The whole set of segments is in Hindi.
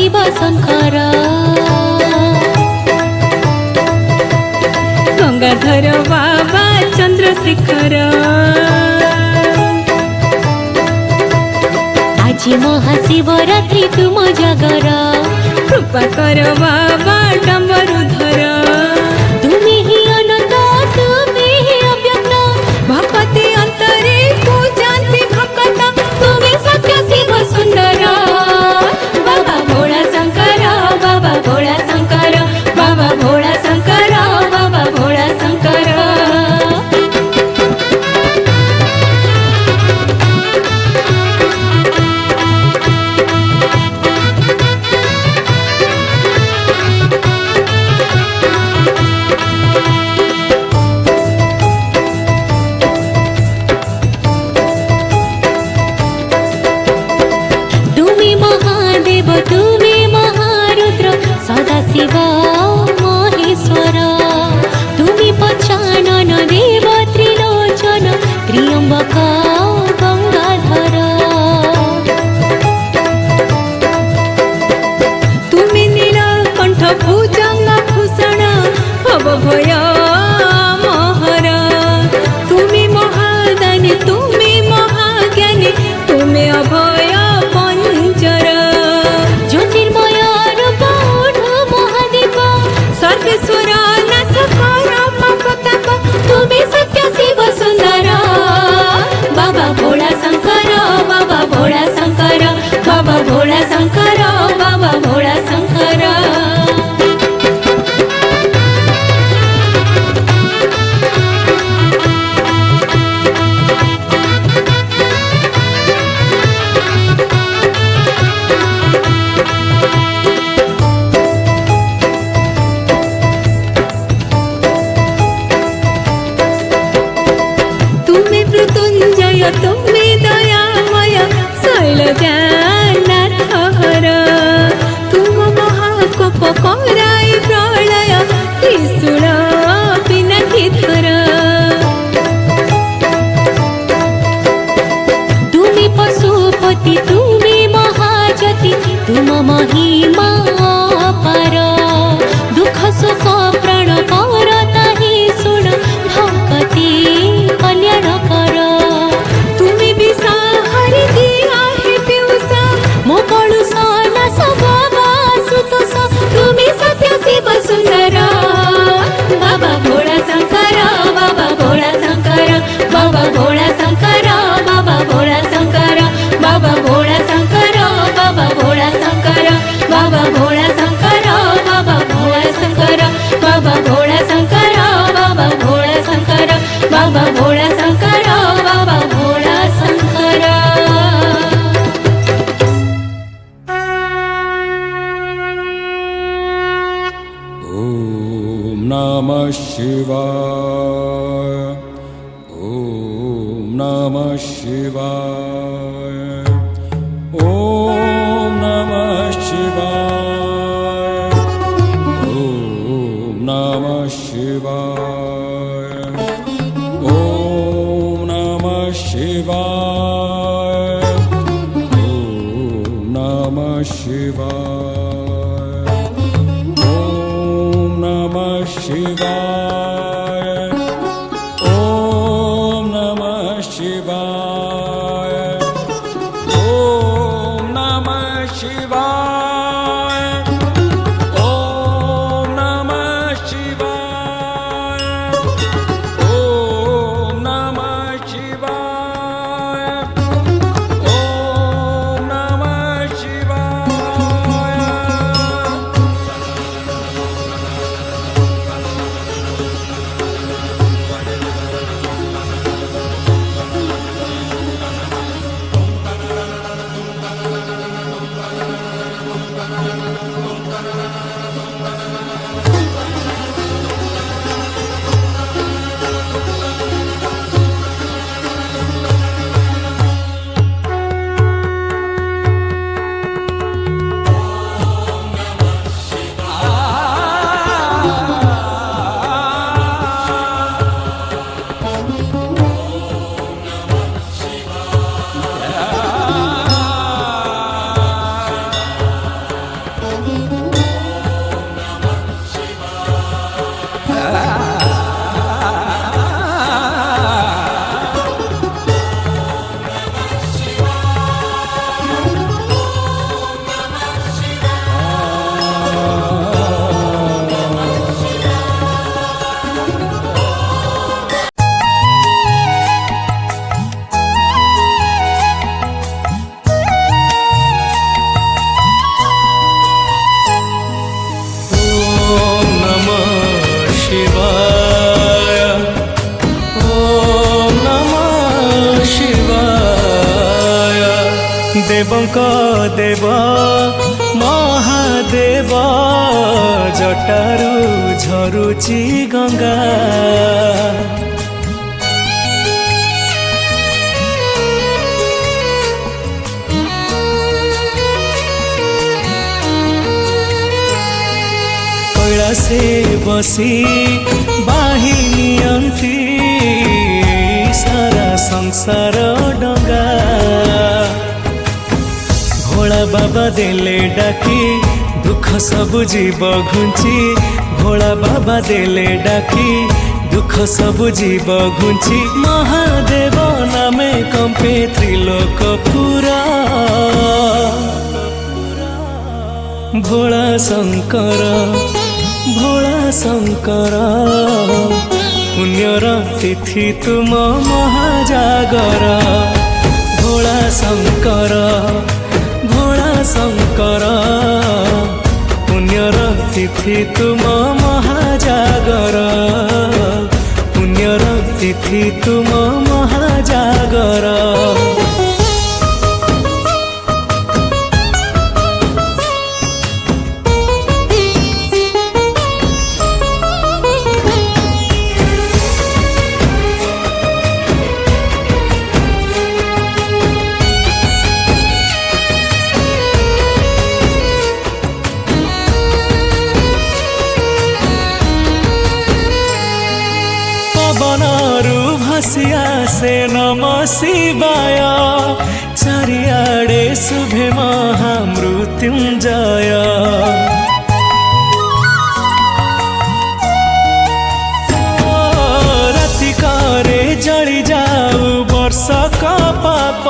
शिव शंकर गंगाधर बाबा चंद्रशेखर आज महाशिवरात्रि तुम जागर कृपा कर बाबा डम्बरुधर तुम्हें ही अनंत तुम्हें ही अव्यक्त भक्ति अंतरे पूजन्ति भक्त तुम्हें सत्य शिव सुंदर बाबा भोला शंकर बाबा भोला शंकर बाबा भोला शंकर बाबा भोला शंकर तुम्हें महादेव तुम्हें महारुद्र सदाशिव महेश्वर तुम्हें पचानन देव त्रिलोचन त्र्यंबक गंगाधर तुम्हें नीलकंठ भुजंग भूषण भवभय महर तुम्हें महादानी तुम्हें महाज्ञानी तुम्हें अभय पंचर ज्योतिर्मय रूप महादेव सर्वेश्वर नाशकर पापताप तुम्हें सत्य शिव सुंदर बाबा भोला शंकर बाबा भोला शंकर बाबा भोला शंकर बाबा भोला शंकर तुम्हें मृत्युंजय तुम्हें दयामय शैलजानाथ हर तुम महाकोप कराई प्रलय त्रिशूल पिनाकिधर तुम्हें पशुपति तुम्हें महाजति तुम महिमा पार दुख सुख प्राण करता ही सुन भक्ति कल्याण कर तुम्हें विषाहारी दिया है पियूषा मो कलुष नाश बाबा सुतोष तुम्हें सत्य शिव सुंदर बाबा भोला शंकर बाबा भोला शंकर बाबा भोला शंकर बाबा भोला शंकर बाबा भोला शंकर बाबा भोला शंकर बाबा भोला शंकर बाबा भोला शंकर बाबा भोला शंकर बाबा भोला शंकर बाबा भोला शंकर बाबा भोला शंकर ॐ नमः शिवाय ॐ नमः शिवाय ॐ नमः शिवाय ॐ नमः शिवाय ॐ नमः शिवाय ॐ नमः शिवाय ॐ नमः शिवाय ॐ नमः शिवाय ॐ नमः शिवाय ॐ नमः शिवाय ॐ नमः शिवाय ॐ नमः शिवाय देवଙ୍କ देव महादेव जटारू झरुची गंगा कैलासे बसी बाहिनियंती सारा संसार डंगा भोला बाबा देले डाकी दुख सब जीव घुंची भोला बाबा देले डाकी दुख सब जीव घुंची महादेव नामे कंपे त्रिलोक पुरा भोला शंकर पुण्यर तिथि तुम महाजागर भोला शंकर पुण्यर तिथि तुम महाजागर पुण्यर तिथि तुम महाजागर पवनरु भसिया से नम शिवाय चारिआडे शुभे महामृत्युंजय राति करे जली जाऊ वर्ष का पाप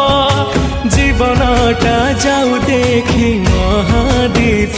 जीवनटा जाऊ देखी महादीप